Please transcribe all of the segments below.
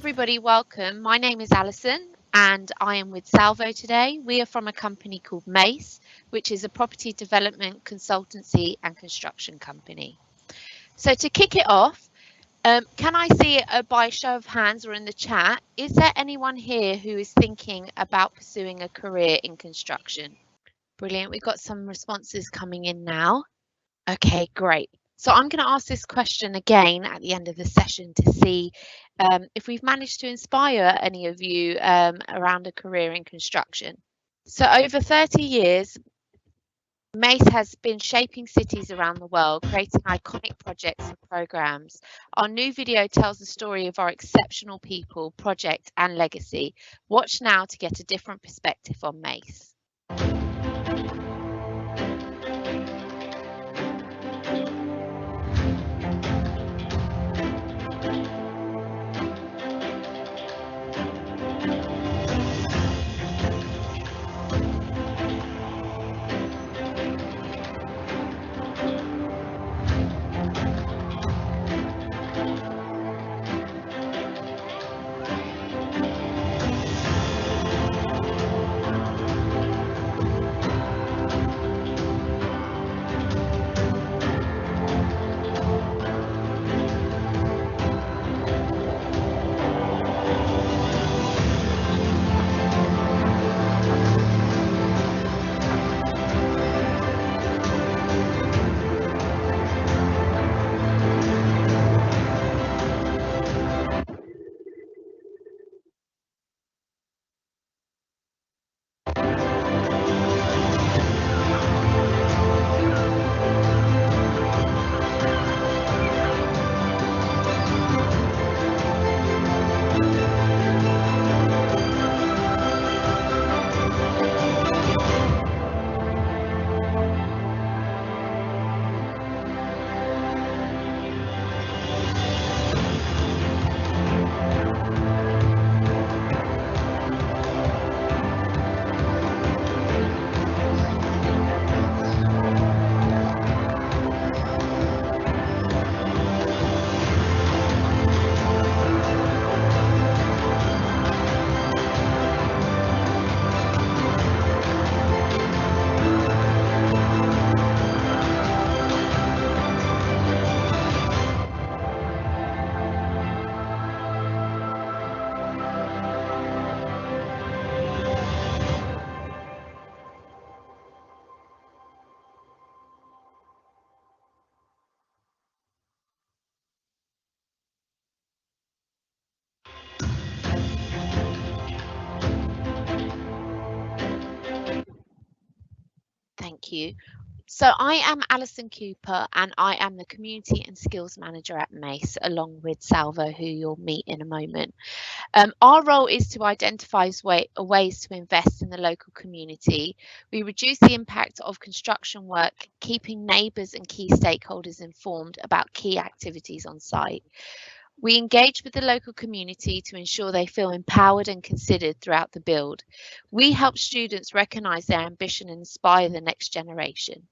everybody, welcome. My name is Alison and I am with Salvo today. We are from a company called Mace, which is a property development consultancy and construction company. So to kick it off, can I see by a show of hands or in the chat, is there anyone here who is thinking about pursuing a career in construction? Brilliant, we've got some responses coming in now. Okay, great. So I'm going to ask this question again at the end of the session to see if we've managed to inspire any of you around a career in construction. So over 30 years, Mace has been shaping cities around the world, creating iconic projects and programs. Our new video tells the story of our exceptional people, project and legacy. Watch now to get a different perspective on Mace. Thank you. So I am Alison Cooper and I am the Community and Skills Manager at Mace, along with Salvo, who you'll meet in a moment. Our role is to identify ways to invest in the local community. We reduce the impact of construction work, keeping neighbours and key stakeholders informed about key activities on site. We engage with the local community to ensure they feel empowered and considered throughout the build. We help students recognise their ambition and inspire the next generation.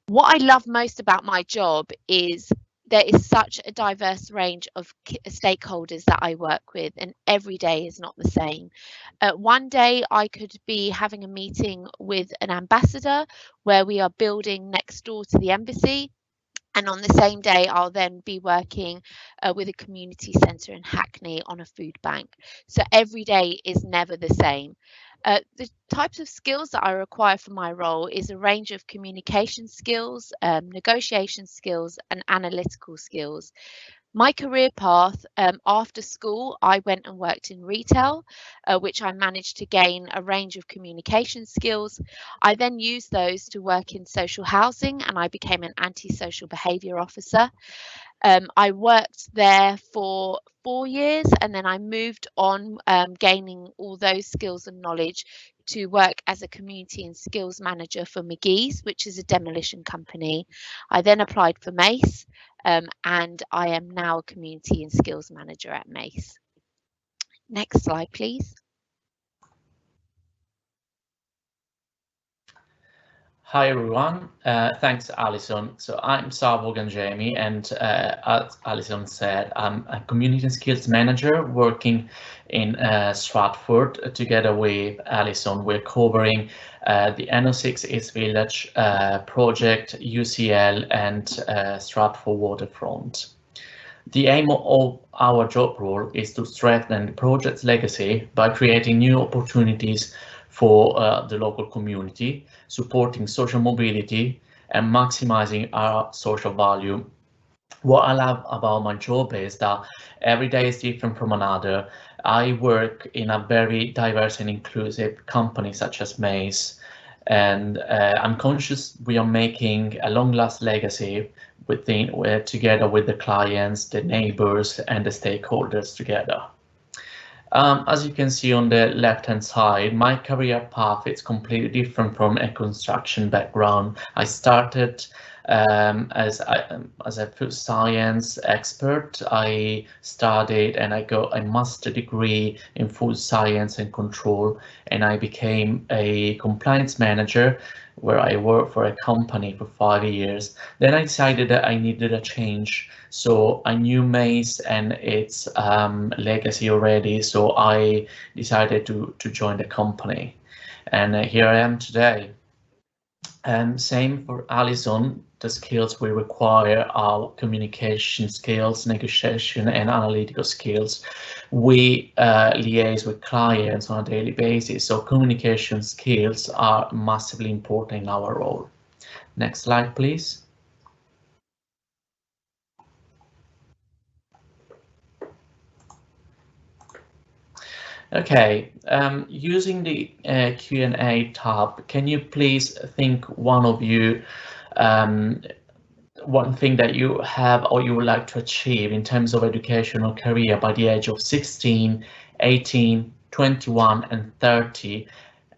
What I love most about my job is there is such a diverse range of stakeholders that I work with, and every day is not the same. One day I could be having a meeting with an ambassador where we are building next door to the embassy. And on the same day, I'll then be working with a community centre in Hackney on a food bank. So every day is never the same. The types of skills that I require for my role is a range of communication skills, negotiation skills, and analytical skills. My career path, after school, I went and worked in retail, which I managed to gain a range of communication skills. I then used those to work in social housing and I became an antisocial behaviour officer. I worked there for 4 years and then I moved on, gaining all those skills and knowledge to work as a community and skills manager for McGee's, which is a demolition company. I then applied for Mace, and I am now a community and skills manager at Mace. Next slide, please. Hi everyone, thanks Alison. So I'm Savo Ganjemi, and as Alison said, I'm a community and skills manager working in Stratford. Together with Alison, we're covering the NO6 East Village project, UCL, and Stratford Waterfront. The aim of our job role is to strengthen the project's legacy by creating new opportunities for the local community, supporting social mobility, and maximizing our social value. What I love about my job is that every day is different from another. I work in a very diverse and inclusive company such as Mace, and I'm conscious we are making a long-lasting legacy together with the clients, the neighbors, and the stakeholders together. As you can see on the left-hand side, my career path is completely different from a construction background. I started as a food science expert. I studied and I got a master degree in food science and control, and I became a compliance manager where I worked for a company for 5 years. Then I decided that I needed a change. So I knew Mace and its legacy already, so I decided to join the company. And here I am today. And same for Alison, the skills we require are communication skills, negotiation, and analytical skills. We liaise with clients on a daily basis, so communication skills are massively important in our role. Next slide, please. Okay, using the Q&A tab, can you please think one of you, um, one thing that you have or you would like to achieve in terms of education or career by the age of 16, 18, 21, and 30,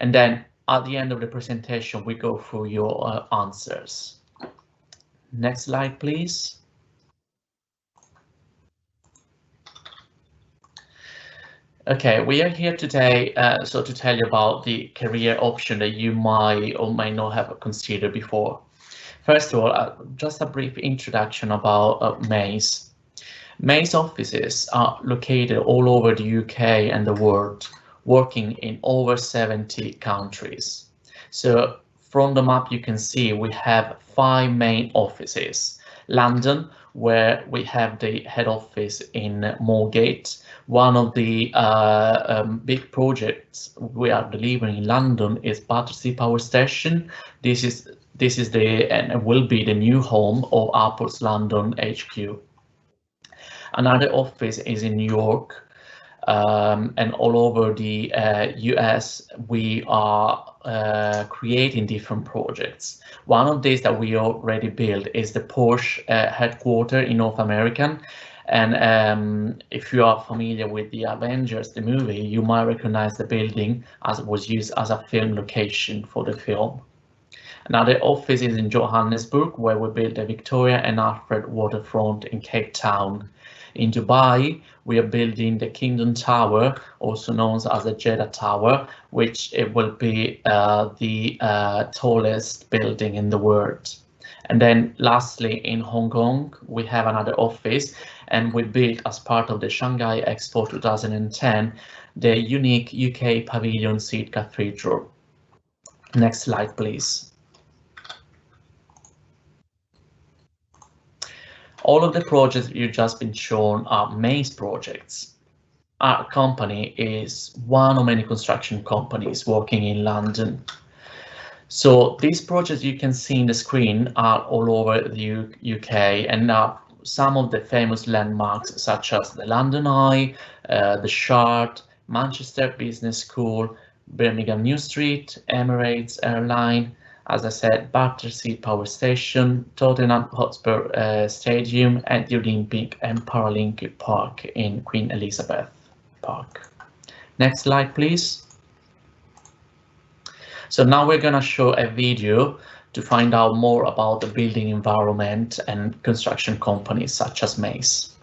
and then at the end of the presentation, we go through your answers. Next slide, please. Okay, we are here today to tell you about the career option that you might or might not have considered before. First of all, just a brief introduction about Mace. Mace offices are located all over the UK and the world, working in over 70 countries. So from the map you can see we have 5 main offices. London, where we have the head office in Moorgate. One of the big projects we are delivering in London is Battersea Power Station. This is the and will be the new home of Apple's London HQ. Another office is in New York, and all over the US, we are creating different projects. One of these that we already built is the Porsche headquarter in North America. And if you are familiar with the Avengers, the movie, you might recognize the building as it was used as a film location for the film. Another office is in Johannesburg, where we built the Victoria and Alfred waterfront in Cape Town. In Dubai, we are building the Kingdom Tower, also known as the Jeddah Tower, which it will be the tallest building in the world. And then lastly, in Hong Kong, we have another office, and we built as part of the Shanghai Expo 2010, the unique UK Pavilion Seat Cathedral. Next slide, please. All of the projects you've just been shown are Mace projects. Our company is one of many construction companies working in London. So these projects you can see in the screen are all over the UK and are some of the famous landmarks such as the London Eye, the Shard, Manchester Business School, Birmingham New Street, Emirates Airline, as I said, Battersea Power Station, Tottenham Hotspur Stadium, and the Olympic and Paralympic Park in Queen Elizabeth Park. Next slide, please. So now we're going to show a video to find out more about the building environment and construction companies such as Mace.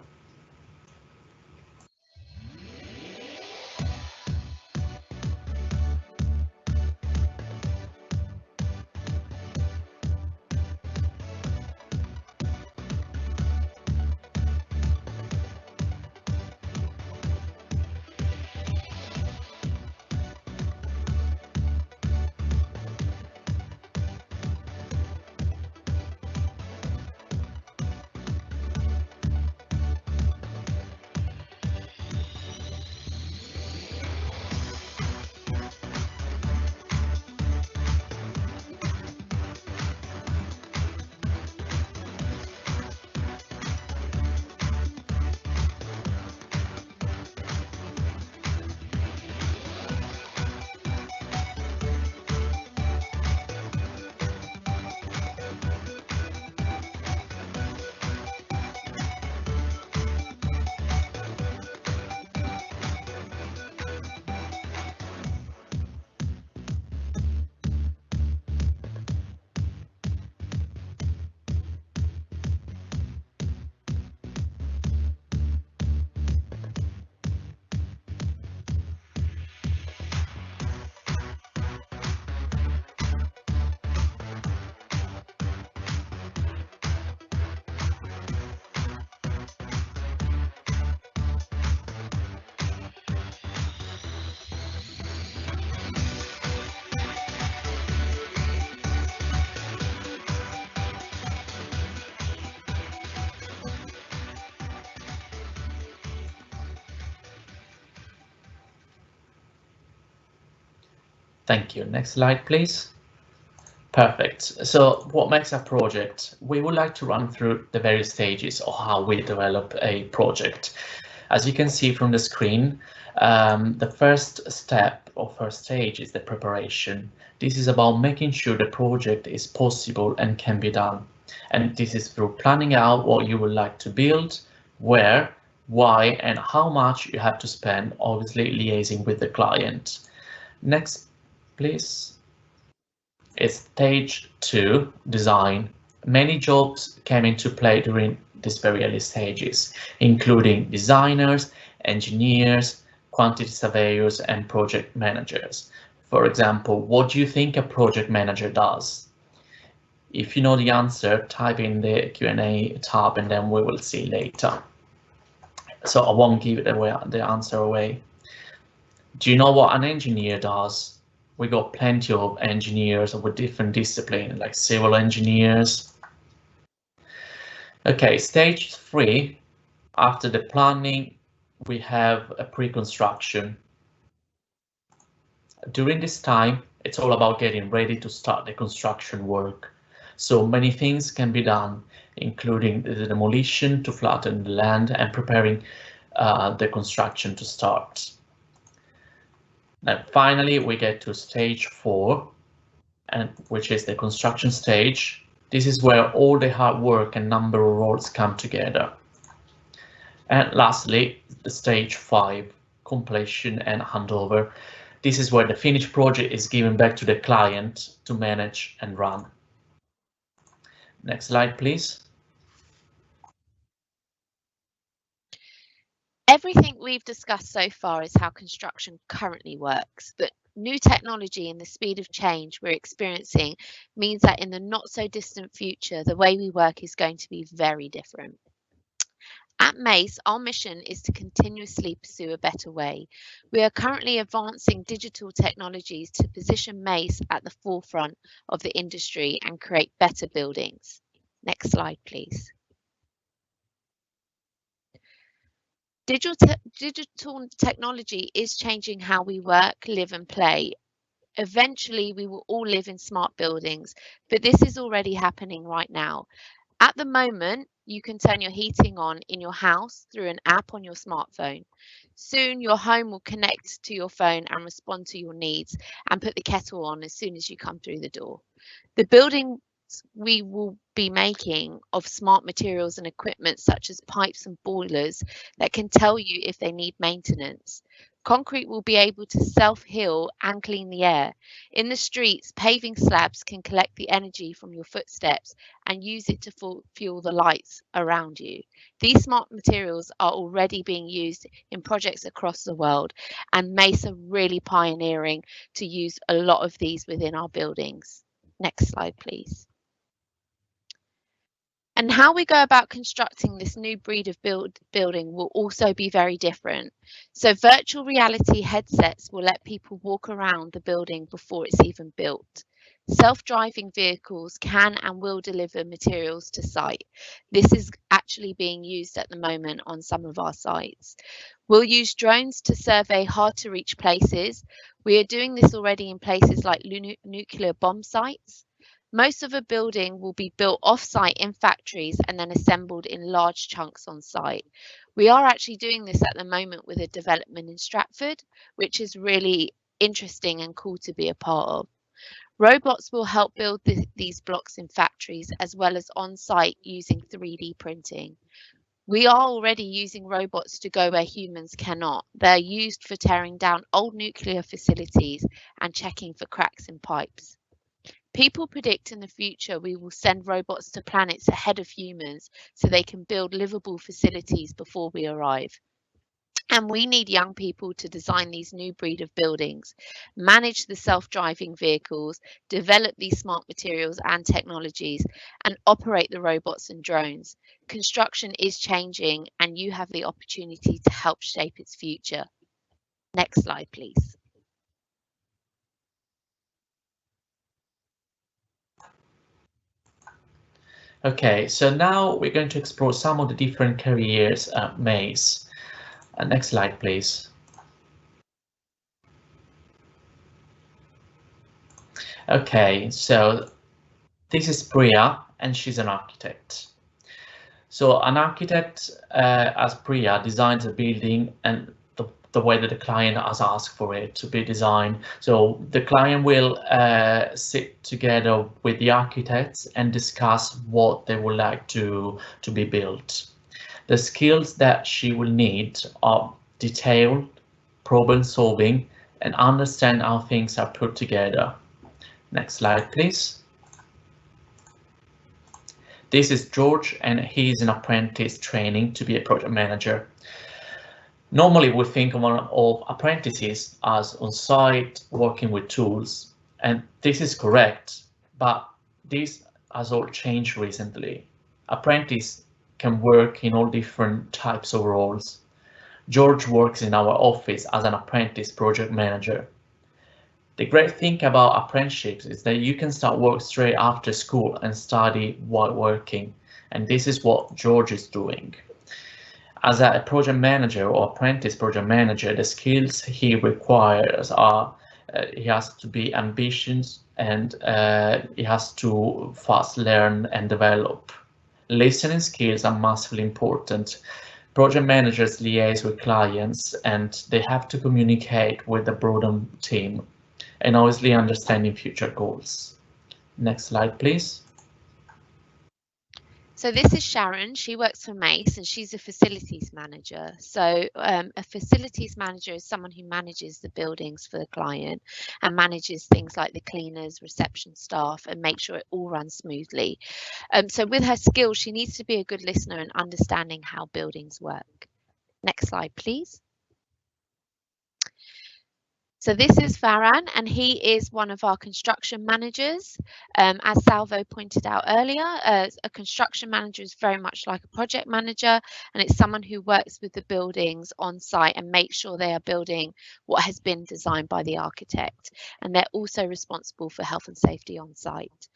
Thank you. Next slide, please. Perfect. So what makes a project? We would like to run through the various stages of how we develop a project. As you can see from the screen, the first step or first stage is the preparation. This is about making sure the project is possible and can be done. And this is through planning out what you would like to build, where, why, and how much you have to spend, obviously liaising with the client. Next, please. It's stage 2, design. Many jobs came into play during these very early stages, including designers, engineers, quantity surveyors, and project managers. For example, what do you think a project manager does? If you know the answer, type in the Q&A tab and then we will see later. So I won't give it away, the answer away. Do you know what an engineer does? We got plenty of engineers with different disciplines, like civil engineers. Okay, stage 3, after the planning, we have a pre-construction. During this time, it's all about getting ready to start the construction work. So many things can be done, including the demolition to flatten the land and preparing the construction to start. And finally, we get to stage 4, and which is the construction stage. This is where all the hard work and number of roles come together. And lastly, the stage 5, completion and handover. This is where the finished project is given back to the client to manage and run. Next slide, please. Everything we've discussed so far is how construction currently works, but new technology and the speed of change we're experiencing means that in the not so distant future, the way we work is going to be very different. At Mace, our mission is to continuously pursue a better way. We are currently advancing digital technologies to position Mace at the forefront of the industry and create better buildings. Next slide, please. Digital technology is changing how we work, live and play. Eventually, we will all live in smart buildings, but this is already happening right now. At the moment, you can turn your heating on in your house through an app on your smartphone. Soon, your home will connect to your phone and respond to your needs and put the kettle on as soon as you come through the door. The buildings we will be making of smart materials and equipment such as pipes and boilers that can tell you if they need maintenance. Concrete will be able to self-heal and clean the air. In the streets, paving slabs can collect the energy from your footsteps and use it to fuel the lights around you. These smart materials are already being used in projects across the world, and Mace are really pioneering to use a lot of these within our buildings. Next slide, please. And how we go about constructing this new breed of building will also be very different. So virtual reality headsets will let people walk around the building before it's even built. Self-driving vehicles can and will deliver materials to site. This is actually being used at the moment on some of our sites. We'll use drones to survey hard to reach places. We are doing this already in places like nuclear bomb sites. Most of a building will be built off-site in factories and then assembled in large chunks on site. We are actually doing this at the moment with a development in Stratford, which is really interesting and cool to be a part of. Robots will help build these blocks in factories as well as on site using 3D printing. We are already using robots to go where humans cannot. They're used for tearing down old nuclear facilities and checking for cracks in pipes. People predict in the future we will send robots to planets ahead of humans so they can build livable facilities before we arrive. And we need young people to design these new breed of buildings, manage the self-driving vehicles, develop these smart materials and technologies, and operate the robots and drones. Construction is changing and you have the opportunity to help shape its future. Next slide, please. Okay, so now we're going to explore some of the different careers at Mace. Next slide, please. Okay, so this is Priya, and she's an architect. So an architect, as Priya, designs a building and the way that the client has asked for it to be designed. So the client will sit together with the architects and discuss what they would like to be built. The skills that she will need are detailed, problem solving, and understand how things are put together. Next slide, please. This is George, and he's an apprentice training to be a project manager. Normally, we think of apprentices as on site working with tools, and this is correct, but this has all changed recently. Apprentice can work in all different types of roles. George works in our office as an apprentice project manager. The great thing about apprenticeships is that you can start work straight after school and study while working, and this is what George is doing. As a project manager or apprentice project manager, the skills he requires are he has to be ambitious and he has to fast learn and develop. Listening skills are massively important. Project managers liaise with clients and they have to communicate with the broader team and obviously understanding future goals. Next slide, please. So this is Sharon. She works for Mace and she's a facilities manager. So a facilities manager is someone who manages the buildings for the client and manages things like the cleaners, reception staff, and make sure it all runs smoothly. So with her skills, she needs to be a good listener and understanding how buildings work. Next slide, please. So this is Farhan, and he is one of our construction managers. As Salvo pointed out earlier, a construction manager is very much like a project manager, and it's someone who works with the buildings on site and makes sure they are building what has been designed by the architect. And they're also responsible for health and safety on site.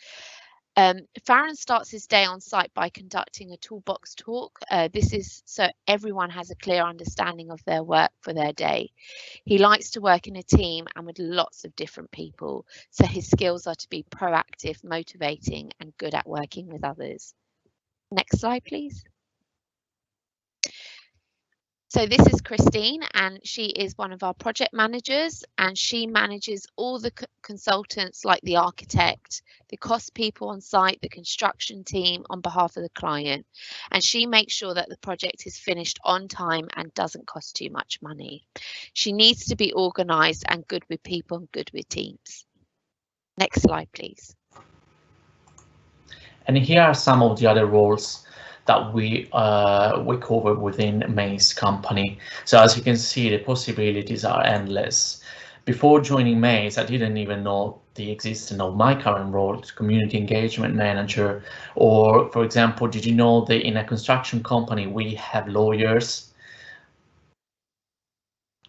Farhan starts his day on site by conducting a toolbox talk. This is so everyone has a clear understanding of their work for their day. He likes to work in a team and with lots of different people, so his skills are to be proactive, motivating, and good at working with others. Next slide, please. So this is Christine, and she is one of our project managers, and she manages all the consultants like the architect, the cost people on site, the construction team on behalf of the client, and she makes sure that the project is finished on time and doesn't cost too much money. She needs to be organised and good with people and good with teams. Next slide, please. And here are some of the other roles that we cover within Mace company. So as you can see, the possibilities are endless. Before joining Mace, I didn't even know the existence of my current role, community engagement manager. Or, for example, did you know that in a construction company we have lawyers?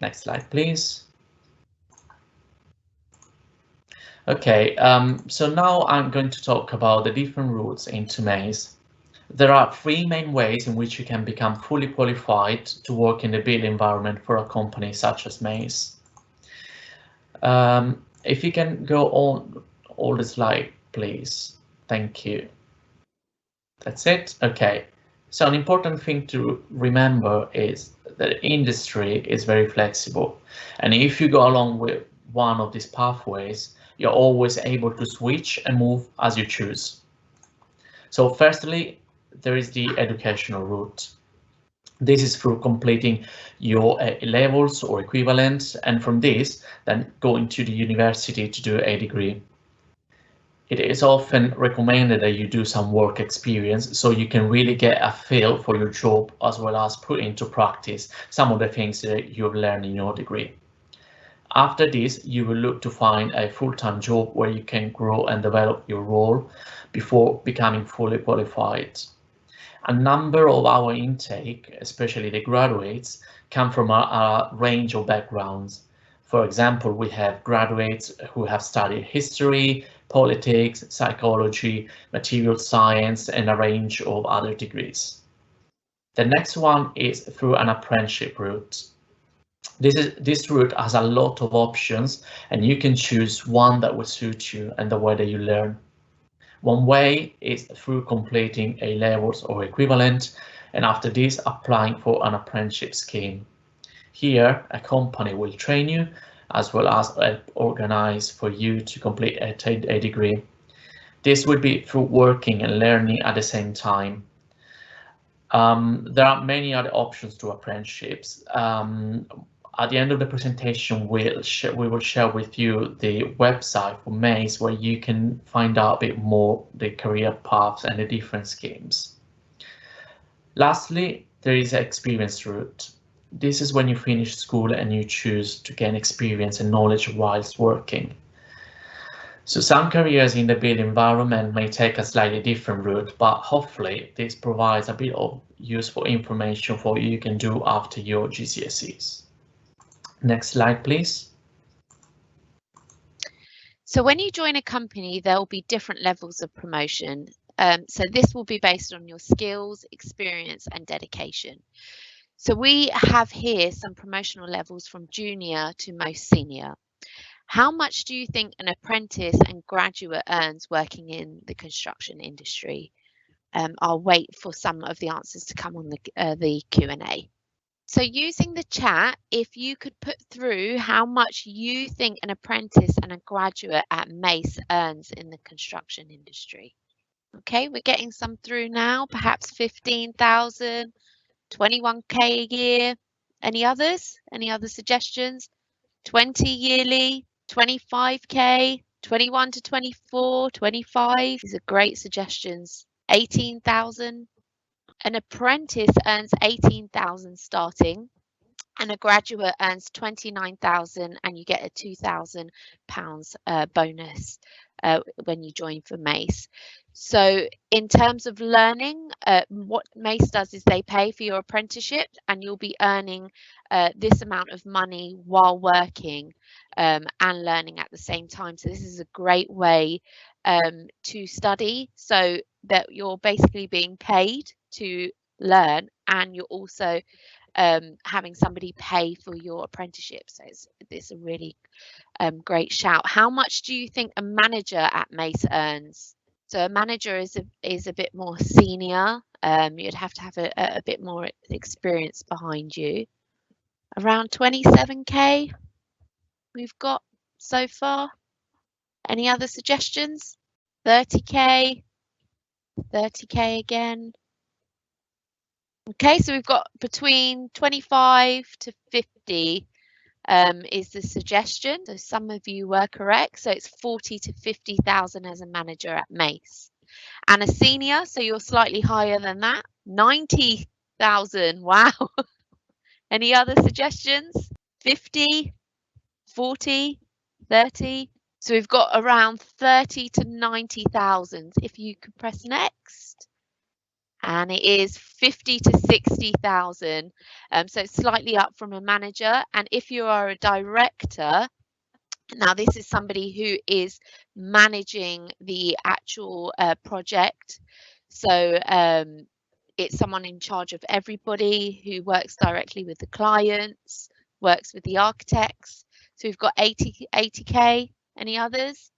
Next slide, please. Okay, so now I'm going to talk about the different routes into Mace. There are three main ways in which you can become fully qualified to work in the build environment for a company such as Mace. If you can go on all the slide, please. Thank you. That's it. Okay. So an important thing to remember is that industry is very flexible. And if you go along with one of these pathways, you're always able to switch and move as you choose. So firstly, there is the educational route. This is through completing your levels or equivalents, and from this, then going to the university to do a degree. It is often recommended that you do some work experience so you can really get a feel for your job as well as put into practice some of the things that you've learned in your degree. After this, you will look to find a full-time job where you can grow and develop your role before becoming fully qualified. A number of our intake, especially the graduates, come from a range of backgrounds. For example, we have graduates who have studied history, politics, psychology, material science, and a range of other degrees. The next one is through an apprenticeship route. This route has a lot of options, and you can choose one that will suit you and the way that you learn. One way is through completing A levels or equivalent, and after this applying for an apprenticeship scheme. Here, a company will train you as well as organize for you to complete a degree. This would be through working and learning at the same time. There are many other options to apprenticeships. At the end of the presentation, we will share with you the website for Mace, where you can find out a bit more the career paths and the different schemes. Lastly, there is an experience route. This is when you finish school and you choose to gain experience and knowledge whilst working. So some careers in the built environment may take a slightly different route, but hopefully this provides a bit of useful information for what you can do after your GCSEs. Next slide, please. So when you join a company, there will be different levels of promotion. So this will be based on your skills, experience and dedication. So we have here some promotional levels from junior to most senior. How much do you think an apprentice and graduate earns working in the construction industry? I'll wait for some of the answers to come on the Q&A. So using the chat, if you could put through how much you think an apprentice and a graduate at Mace earns in the construction industry. Okay, we're getting some through now, perhaps 15,000, 21k a year. Any others? Any other suggestions? 20 yearly, 25k, 21 to 24, 25. These are great suggestions. 18,000. An apprentice earns 18,000 starting, and a graduate earns 29,000, and you get a £2,000 bonus when you join for Mace. So in terms of learning, what Mace does is they pay for your apprenticeship, and you'll be earning this amount of money while working and learning at the same time. So this is a great way to study, so that you're basically being paid to learn, and you're also having somebody pay for your apprenticeship. So it's a really great shout. How much do you think a manager at Mace earns? So a manager is a bit more senior. You'd have to have a bit more experience behind you. Around 27k we've got so far. Any other suggestions? 30k, 30k again. Okay, so we've got between 25 to 50 is the suggestion. So some of you were correct. So it's 40 to 50,000 as a manager at Mace. And a senior, so you're slightly higher than that, 90,000. Wow. Any other suggestions? 50, 40, 30. So we've got around 30 to 90,000. If you could press next. And it is 50 to 60,000. So it's slightly up from a manager. And if you are a director, now this is somebody who is managing the actual project. So it's someone in charge of everybody, who works directly with the clients, works with the architects. So we've got 80k. Any others?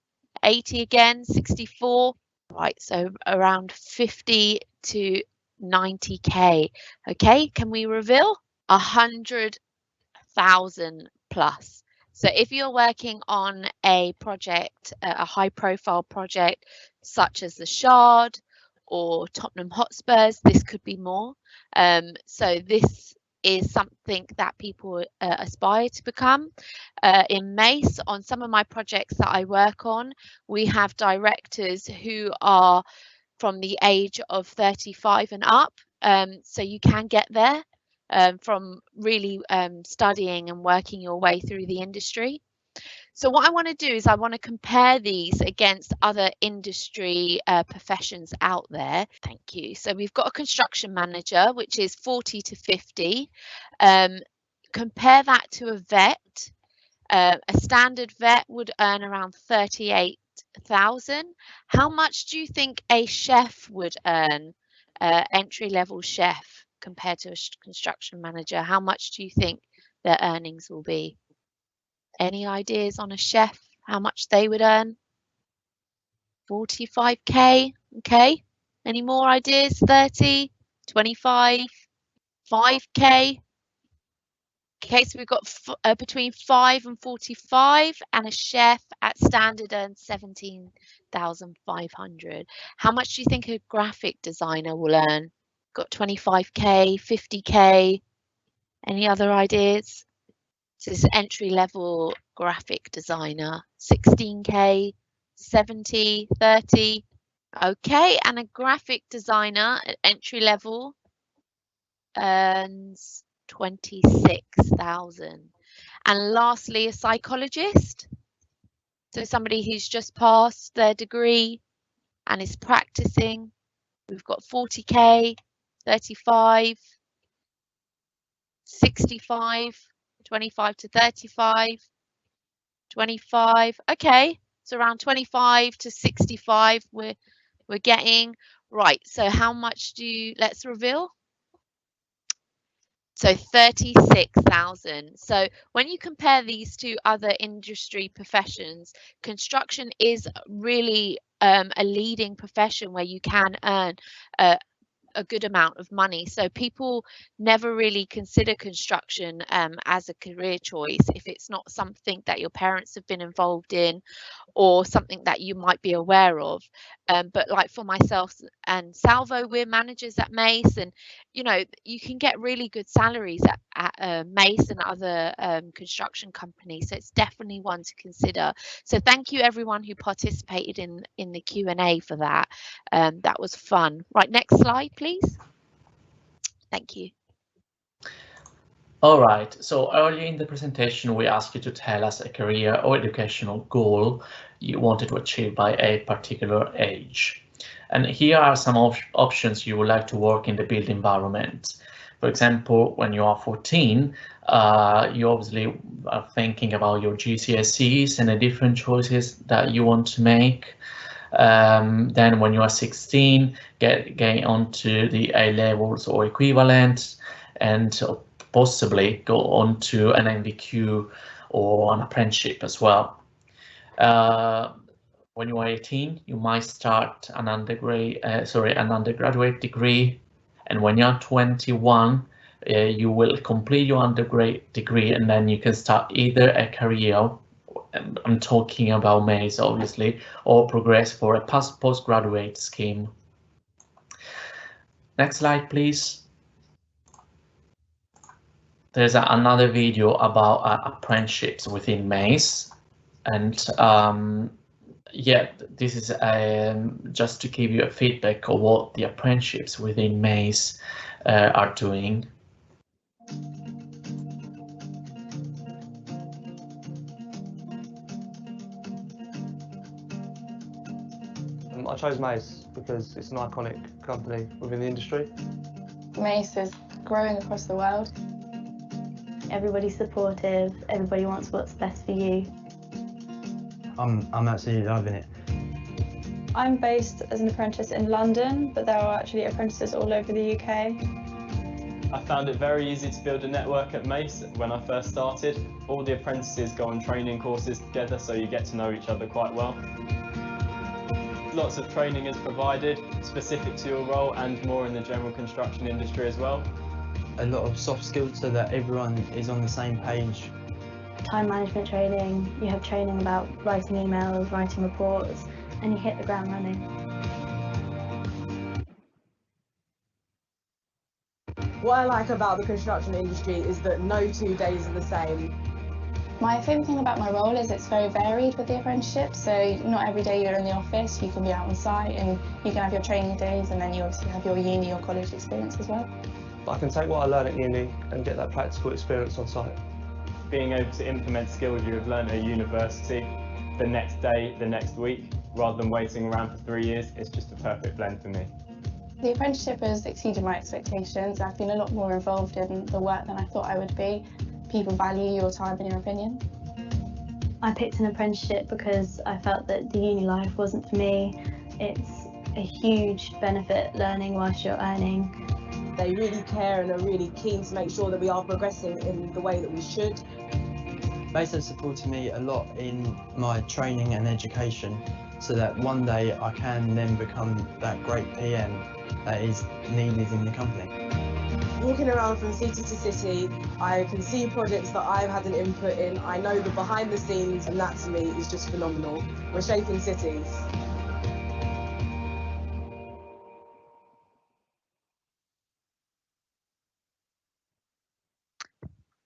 80 again, 64. Right, so around 50 to 90k. Okay, can we reveal? 100,000 plus. So if you're working on a project, a high profile project such as the Shard or Tottenham Hotspurs, this could be more. So this is something that people aspire to become. In Mace, on some of my projects that I work on, we have directors who are from the age of 35 and up. So you can get there from really studying and working your way through the industry. So what I want to do is I want to compare these against other industry professions out there. Thank you. So we've got a construction manager, which is 40 to 50. Compare that to a vet. A standard vet would earn around 38,000. How much do you think a chef would earn, entry-level chef, compared to a construction manager? How much do you think their earnings will be? Any ideas on a chef, how much they would earn? 45k, okay. Any more ideas? 30, 25, 5k. Okay, so we've got between 5 and 45, and a chef at standard earns 17,500. How much do you think a graphic designer will earn? Got 25k, 50k. Any other ideas? So this is entry level graphic designer, 16k, 70, 30. Okay, and a graphic designer at entry level earns 26,000. And lastly, a psychologist. So somebody who's just passed their degree and is practicing. We've got 40k, 35, 65, 25 to 35, 25. Okay, so around 25 to 65 we're getting. Right, so how much let's reveal. So 36,000. So when you compare these to other industry professions, construction is really a leading profession where you can earn a good amount of money. So people never really consider construction as a career choice if it's not something that your parents have been involved in or something that you might be aware of. But like for myself and Salvo, we're managers at Mace, and you know, you can get really good salaries at Mace and other construction companies. So it's definitely one to consider. So thank you everyone who participated in the Q&A for that. That was fun. Right, next slide, please. Thank you. All right, so earlier in the presentation, we asked you to tell us a career or educational goal you wanted to achieve by a particular age. And here are some options you would like to work in the built environment. For example, when you are 14, you obviously are thinking about your GCSEs and the different choices that you want to make. Then when you are 16, getting onto the A levels or equivalent, and possibly go on to an NVQ or an apprenticeship as well. When you are 18, you might start an undergraduate degree, and when you're 21, you will complete your undergraduate degree, and then you can start either a career, I'm talking about Mace obviously, or progress for a postgraduate scheme. Next slide, please. There's another video about apprenticeships within Mace, and yeah, this is just to give you a feedback of what the apprenticeships within Mace are doing. I chose Mace because it's an iconic company within the industry. Mace is growing across the world. Everybody's supportive, everybody wants what's best for you. I'm absolutely loving it. I'm based as an apprentice in London, but there are actually apprentices all over the UK. I found it very easy to build a network at Mace when I first started. All the apprentices go on training courses together, so you get to know each other quite well. Lots of training is provided, specific to your role and more in the general construction industry as well. A lot of soft skills so that everyone is on the same page. Time management training, you have training about writing emails, writing reports, and you hit the ground running. What I like about the construction industry is that no 2 days are the same. My favourite thing about my role is it's very varied with the apprenticeship, so not every day you're in the office, you can be out on site and you can have your training days, and then you obviously have your uni or college experience as well. But I can take what I learn at uni and get that practical experience on site. Being able to implement skills you have learned at university the next day, the next week, rather than waiting around for 3 years, it's just a perfect blend for me. The apprenticeship has exceeded my expectations. I've been a lot more involved in the work than I thought I would be. People value your time and your opinion. I picked an apprenticeship because I felt that the uni life wasn't for me. It's a huge benefit learning whilst you're earning. They really care and are really keen to make sure that we are progressing in the way that we should. Mace has supported me a lot in my training and education, so that one day I can then become that great PM that is needed in the company. Walking around from city to city, I can see projects that I've had an input in. I know the behind the scenes, and that to me is just phenomenal. We're shaping cities.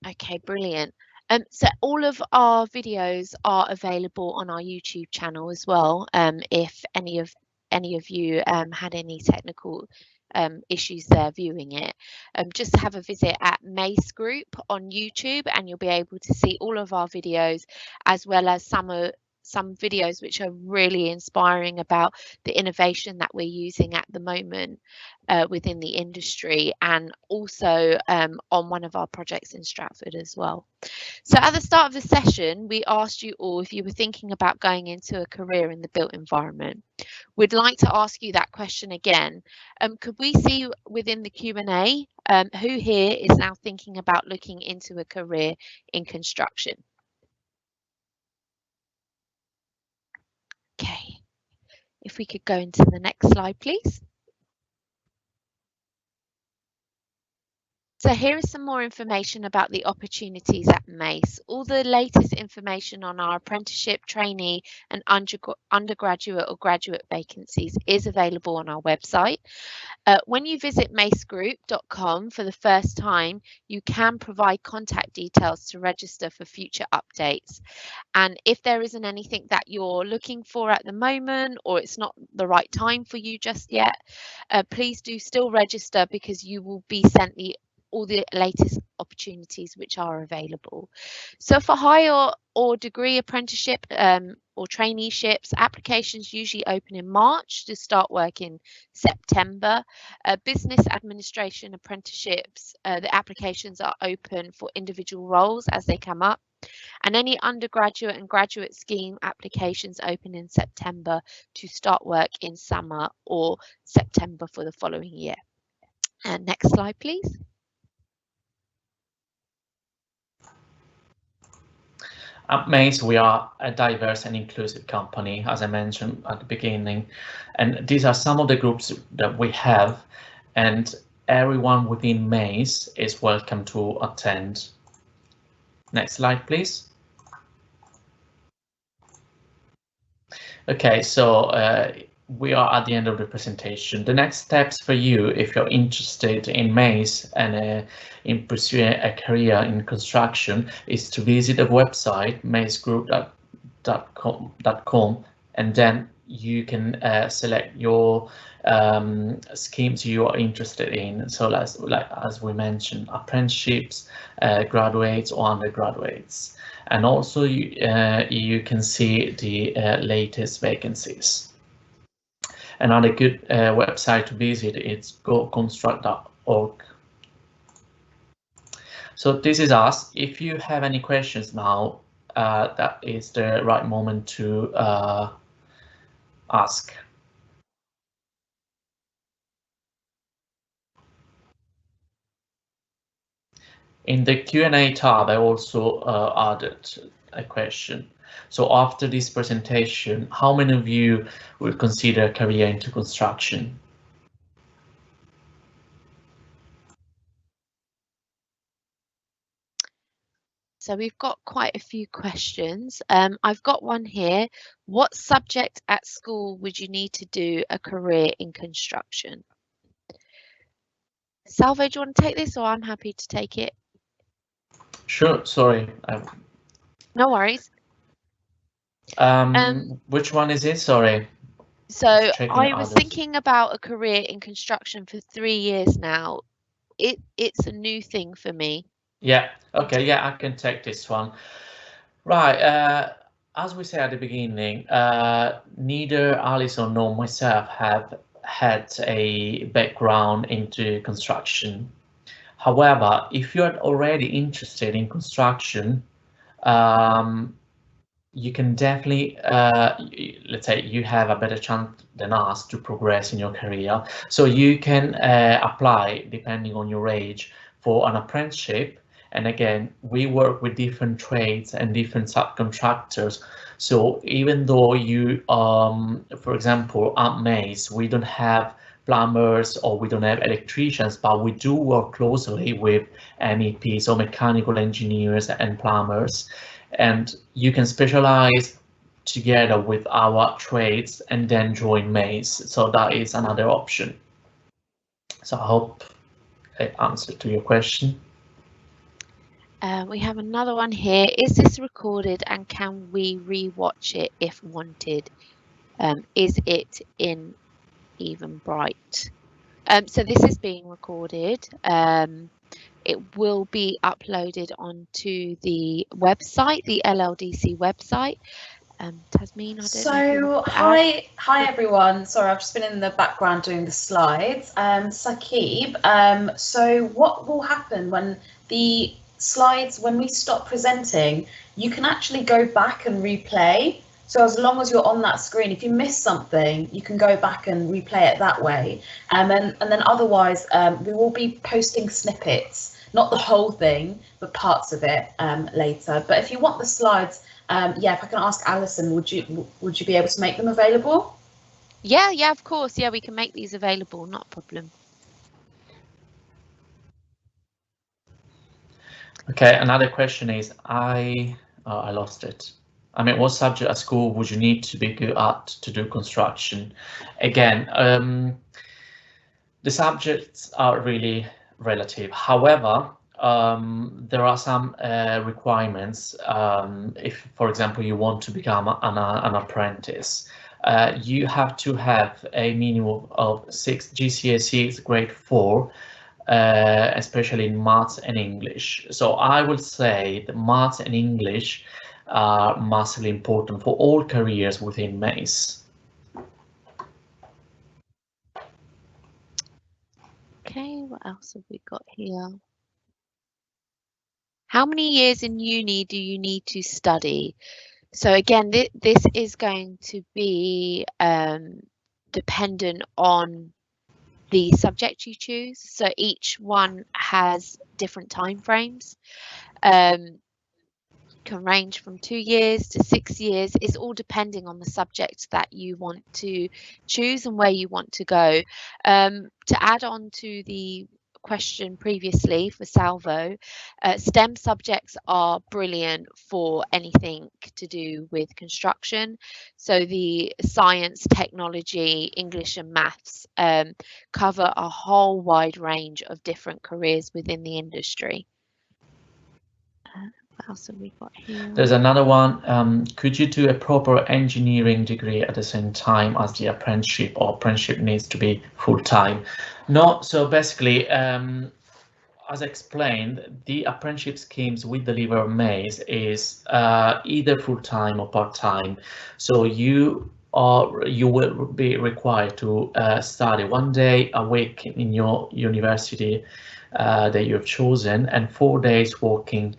Okay, brilliant. So all of our videos are available on our YouTube channel as well. If any of you had any technical issues there viewing it, just have a visit at Mace Group on YouTube, and you'll be able to see all of our videos, as well as some videos which are really inspiring about the innovation that we're using at the moment within the industry, and also on one of our projects in Stratford as well. So at the start of the session, we asked you all if you were thinking about going into a career in the built environment. We'd like to ask you that question again. Could we see within the Q&A who here is now thinking about looking into a career in construction? Okay, if we could go into the next slide, please. So here is some more information about the opportunities at Mace. All the latest information on our apprenticeship, trainee and undergraduate or graduate vacancies is available on our website. When you visit macegroup.com for the first time, you can provide contact details to register for future updates. And if there isn't anything that you're looking for at the moment, or it's not the right time for you just yet, please do still register, because you will be sent all the latest opportunities which are available. So for higher or degree apprenticeship or traineeships, applications usually open in March to start work in September. Business administration apprenticeships, the applications are open for individual roles as they come up. And any undergraduate and graduate scheme applications open in September to start work in summer or September for the following year. And next slide, please. At Mace, we are a diverse and inclusive company, as I mentioned at the beginning, and these are some of the groups that we have, and everyone within Mace is welcome to attend. Next slide, please. Okay, so we are at the end of the presentation. The next steps for you, if you're interested in Mace and in pursuing a career in construction, is to visit the website macegroup.com, and then you can select your schemes you are interested in. So as we mentioned, apprenticeships, graduates or undergraduates. And also you can see the latest vacancies. Another good website to visit is goconstruct.org. So this is us. If you have any questions now, that is the right moment to ask. In the Q&A tab, I also added a question. So after this presentation, how many of you will consider a career into construction? So we've got quite a few questions. I've got one here. What subject at school would you need to do a career in construction? Salvo, do you want to take this, or I'm happy to take it? Sure, sorry. No worries. Which one is it? Sorry. So I was thinking about a career in construction for 3 years now. It's a new thing for me. Yeah, okay, yeah, I can take this one. Right, as we said at the beginning, neither Alison nor myself have had a background into construction. However, if you're already interested in construction, you can definitely, let's say you have a better chance than us to progress in your career. So you can apply, depending on your age, for an apprenticeship. And again, we work with different trades and different subcontractors. So even though you, for example, at Mace, we don't have plumbers or we don't have electricians, but we do work closely with MEPs or mechanical engineers and plumbers. And you can specialize together with our trades and then join Mace. So that is another option. So I hope I answered to your question. We have another one here. Is this recorded and can we re-watch it if wanted? Is it in even bright? So this is being recorded. It will be uploaded onto the website, the LLDC website. Tasmin, I don't know. So hi everyone. Sorry, I've just been in the background doing the slides. Saqib, so what will happen when the slides, when we stop presenting, you can actually go back and replay. So as long as you're on that screen, if you miss something, you can go back and replay it that way. And then otherwise, we will be posting snippets, not the whole thing, but parts of it later. But if you want the slides, yeah, if I can ask Alison, would you be able to make them available? Yeah, of course. Yeah, we can make these available, not a problem. Okay, another question is, I lost it. I mean, what subject at school would you need to be good at to do construction? Again, the subjects are really relative. However, there are some requirements. If, for example, you want to become an apprentice, you have to have a minimum of 6 GCSEs grade 4, especially in maths and English. So I would say that maths and English are massively important for all careers within Mace. Okay, what else have we got here? How many years in uni do you need to study? So again, this is going to be dependent on the subject you choose. So each one has different time frames. Can range from 2 years to 6 years. It's all depending on the subject that you want to choose and where you want to go. To add on to the question previously for Salvo, STEM subjects are brilliant for anything to do with construction. So the science, technology, English and maths cover a whole wide range of different careers within the industry. What else have we got here? There's another one. Could you do a proper engineering degree at the same time as the apprenticeship, or apprenticeship needs to be full-time? No, so basically, as explained, the apprenticeship schemes we deliver at Mace is either full-time or part-time. So you will be required to study 1 day a week in your university that you have chosen, and 4 days working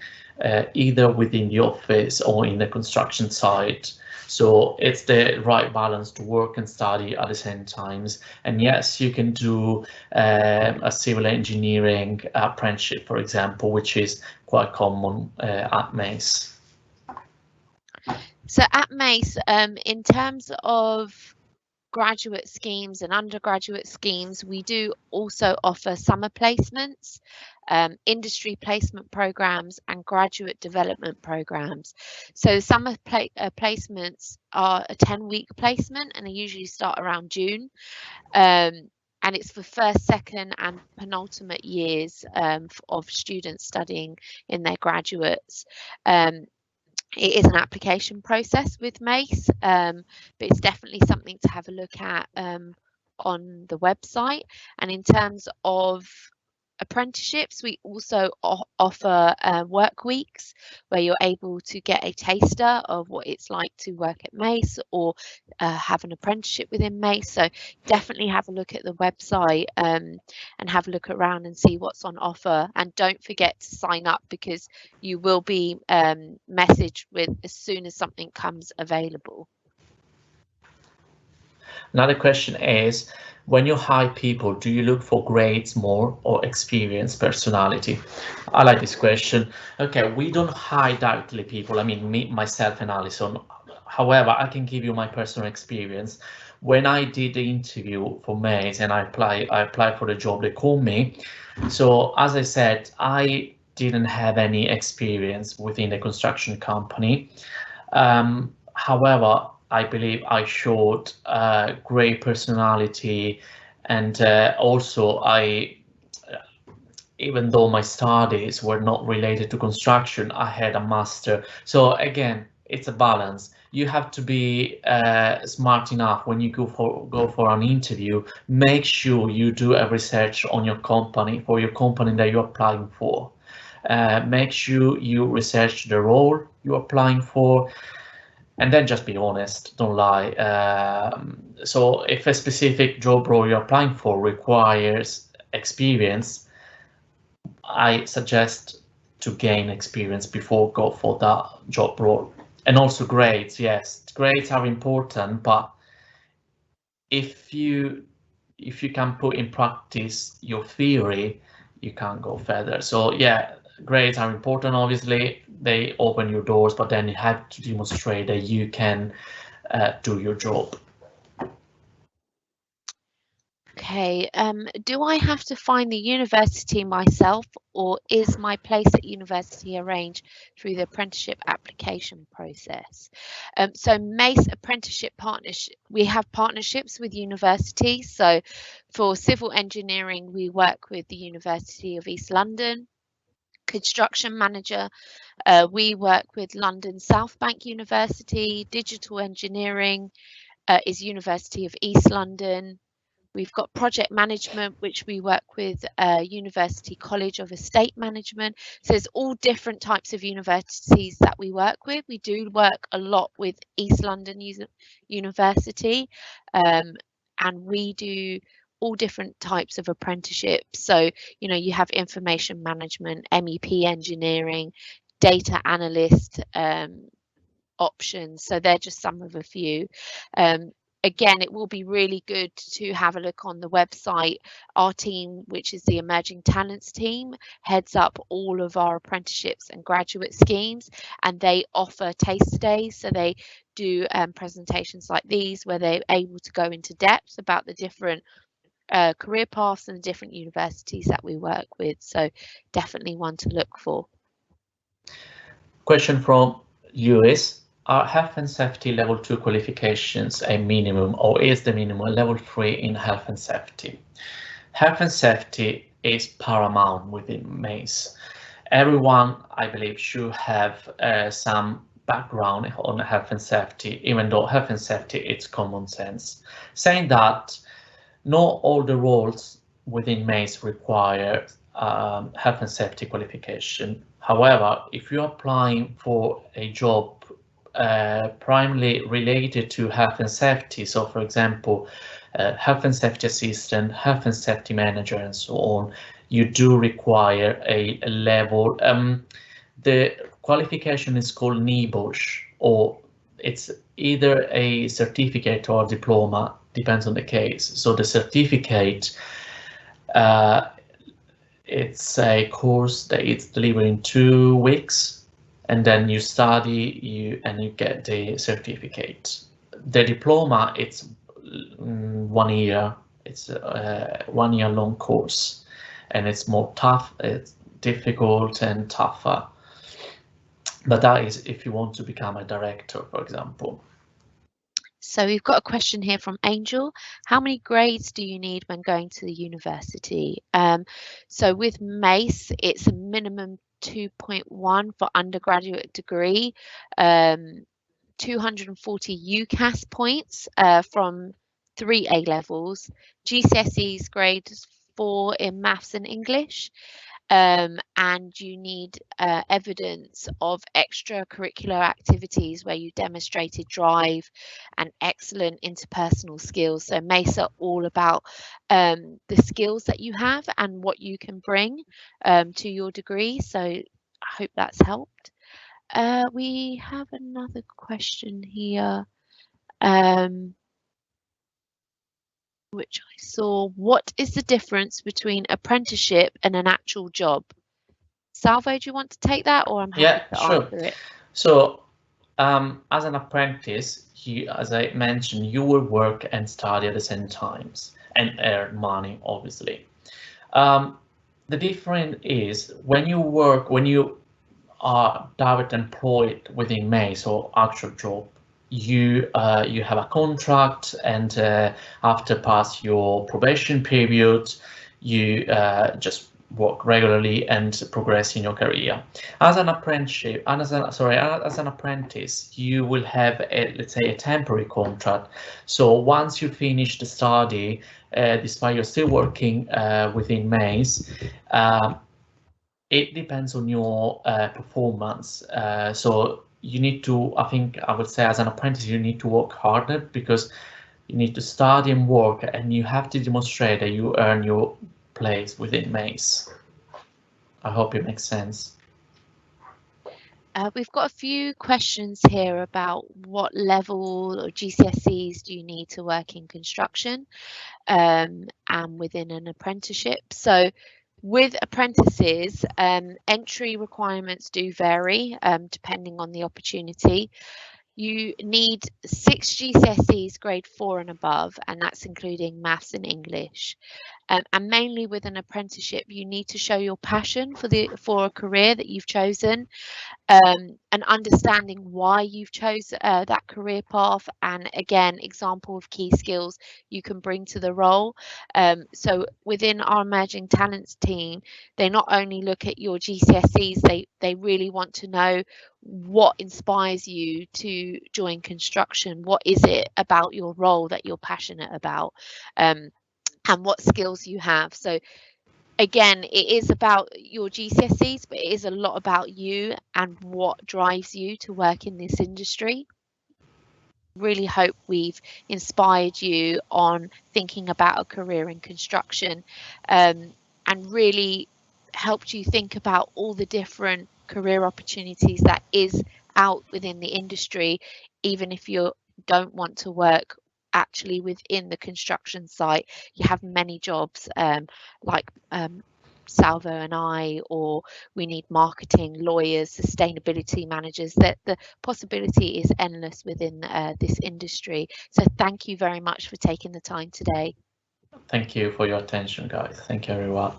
either within the office or in the construction site. So it's the right balance to work and study at the same times. And yes, you can do a civil engineering apprenticeship, for example, which is quite common at Mace. So at Mace, in terms of graduate schemes and undergraduate schemes, we do also offer summer placements, industry placement programs and graduate development programs. So summer placements are a 10-week placement and they usually start around June. And it's for first, second and penultimate years of students studying in their graduates. It is an application process with Mace, but it's definitely something to have a look at on the website. And in terms of apprenticeships, we also offer work weeks where you're able to get a taster of what it's like to work at Mace or have an apprenticeship within Mace. So definitely have a look at the website and have a look around and see what's on offer. And don't forget to sign up, because you will be messaged with as soon as something comes available. Another question is, when you hire people, do you look for grades more or experience, personality? I like this question. Okay, we don't hire directly people. I mean, me, myself and Alison. However, I can give you my personal experience. When I did the interview for Mace and I applied for the job, they called me. So as I said, I didn't have any experience within the construction company. However, I believe I showed great personality, and also even though my studies were not related to construction, I had a master. So again, it's a balance. You have to be smart enough when you go for an interview. Make sure you do a research on your company, for your company that you're applying for. Make sure you research the role you're applying for. And then just be honest, don't lie. So if a specific job role you're applying for requires experience, I suggest to gain experience before go for that job role. And also grades, yes, grades are important, but if you can put in practice your theory, you can't go further. So yeah, grades are important, obviously, they open your doors, but then you have to demonstrate that you can do your job. Okay, do I have to find the university myself, or is my place at university arranged through the apprenticeship application process? So Mace apprenticeship partnership, we have partnerships with universities. So for civil engineering, we work with the University of East London. Construction manager, we work with London South Bank University. Digital engineering is University of East London. We've got project management, which we work with University College of Estate Management. So there's all different types of universities that we work with. We do work a lot with East London University, and we do all different types of apprenticeships. So, you know, you have information management, MEP engineering, data analyst options. So they're just some of a few. Again, it will be really good to have a look on the website. Our team, which is the Emerging Talents team, heads up all of our apprenticeships and graduate schemes, and they offer taster days. So they do presentations like these where they're able to go into depth about the different career paths and the different universities that we work with. So definitely one to look for. Question from Lewis. Are health and safety level 2 qualifications a minimum, or is the minimum level 3 in health and safety? Health and safety is paramount within Mace. Everyone, I believe, should have some background on health and safety, even though health and safety is common sense. Saying that, not all the roles within Mace require health and safety qualification. However, if you're applying for a job primarily related to health and safety, so for example, health and safety assistant, health and safety manager, and so on, you do require a level. The qualification is called NIBOSH, or it's either a certificate or a diploma, depends on the case. So the certificate, it's a course that it's delivered in 2 weeks. And then you study, and you get the certificate. The diploma, it's 1 year. It's a 1 year long course, and it's more tough. It's difficult and tougher. But that is if you want to become a director, for example. So we've got a question here from Angel. How many grades do you need when going to the university? So with Mace, it's a minimum 2.1 for undergraduate degree, 240 UCAS points from 3 A levels, GCSEs grades 4 in maths and English. And you need evidence of extracurricular activities where you demonstrated drive and excellent interpersonal skills. So Mace are all about the skills that you have and what you can bring to your degree. So I hope that's helped. We have another question here, which I saw. What is the difference between apprenticeship and an actual job? Salvo, do you want to take that, or I'm happy to answer it? So, as an apprentice, as I mentioned, you will work and study at the same times and earn money, obviously. The difference is when you are direct employed within Mace or actual job, you have a contract, and after pass your probation period, you just work regularly and progress in your career. As an apprenticeship, as an apprentice, you will have let's say a temporary contract. So once you finish the study, despite you're still working within Mace, it depends on your performance. So you need to, I would say, as an apprentice, you need to work harder, because you need to study and work, and you have to demonstrate that you earn your place within Mace. I hope it makes sense. We've got a few questions here about what level or GCSEs do you need to work in construction and within an apprenticeship. So with apprentices, entry requirements do vary depending on the opportunity. You need 6 GCSEs grade 4 and above, and that's including maths and English. And mainly with an apprenticeship, you need to show your passion for a career that you've chosen, and understanding why you've chosen that career path, and again, example of key skills you can bring to the role. So within our emerging talents team, they not only look at your GCSEs, they really want to know what inspires you to join construction. What is it about your role that you're passionate about, and what skills you have. So again, it is about your GCSEs, but it is a lot about you and what drives you to work in this industry. Really hope we've inspired you on thinking about a career in construction, and really helped you think about all the different career opportunities that is out within the industry, even if you don't want to work actually within the construction site. You have many jobs, like Salvo and I, or we need marketing, lawyers, sustainability managers. That the possibility is endless within this industry. So thank you very much for taking the time today. Thank you for your attention, guys. Thank you, everyone.